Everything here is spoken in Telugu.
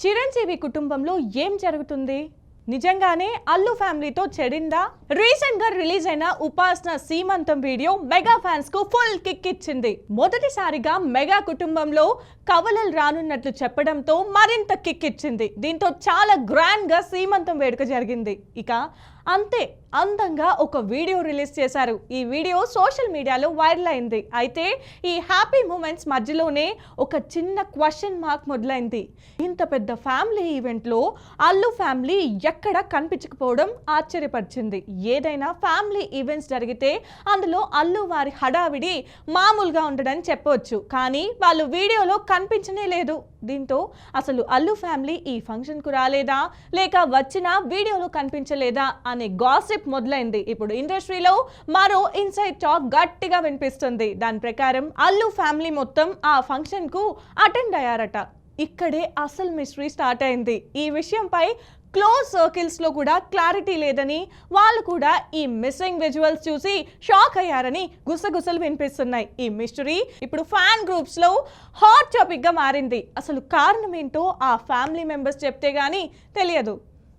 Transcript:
చిరంజీవి కుటుంబంలో ఏం జరుగుతుంది? నిజంగానే అల్లు ఫ్యామిలీతో చెడిందా? రీసెంట్ గా రిలీజ్ అయిన ఉపాసన సీమంతం వీడియో మెగా ఫ్యాన్స్ కు ఫుల్ కిక్ ఇచ్చింది. మొదటిసారిగా మెగా కుటుంబంలో కవలలు రానున్నట్లు చెప్పడంతో మరింత కిక్ ఇచ్చింది. దీంతో చాలా గ్రాండ్ గా సీమంతం వేడుక జరిగింది. ఇక అంతే అందంగా ఒక వీడియో రిలీజ్ చేశారు. ఈ వీడియో సోషల్ మీడియాలో వైరల్ అయింది. అయితే ఈ హ్యాపీ మూమెంట్స్ మధ్యలోనే ఒక చిన్న క్వశ్చన్ మార్క్ మొదలైంది. ఇంత పెద్ద ఫ్యామిలీ ఈవెంట్లో అల్లు ఫ్యామిలీ ఎక్కడ కనిపించకపోవడం ఆశ్చర్యపరిచింది. ఏదైనా ఫ్యామిలీ ఈవెంట్స్ జరిగితే అందులో అల్లు వారి హడావిడి మామూలుగా ఉండదని చెప్పవచ్చు. కానీ వాళ్ళు వీడియోలో కనిపించనే లేదు. దీంతో అసలు అల్లు ఫ్యామిలీ ఈ ఫంక్షన్కు రాలేదా, లేక వచ్చినా వీడియోలో కనిపించలేదా అనే గాసిప్ మొదలైంది. ఇప్పుడు ఇండస్ట్రీలో మరో ఇన్సైడ్ టాక్ గట్టిగా వినిపిస్తుంది. దాని ప్రకారం అల్లు ఫ్యామిలీ మొత్తం ఆ ఫంక్షన్ కు అటెండ్ అయ్యారట. ఇక్కడే అసలు మిస్టరీ స్టార్ట్ అయింది. ఈ విషయంపై క్లోజ్ సర్కిల్స్ లో కూడా క్లారిటీ లేదని, వాళ్ళు కూడా ఈ మిస్సింగ్ విజువల్స్ చూసి షాక్ అయ్యారని గుసగుసలు వినిపిస్తున్నాయి. ఈ మిస్టరీ ఇప్పుడు ఫ్యాన్ గ్రూప్స్ లో హాట్ టాపిక్ గా మారింది. అసలు కారణం ఏంటో ఆ ఫ్యామిలీ మెంబర్స్ చెప్తే గానీ తెలియదు.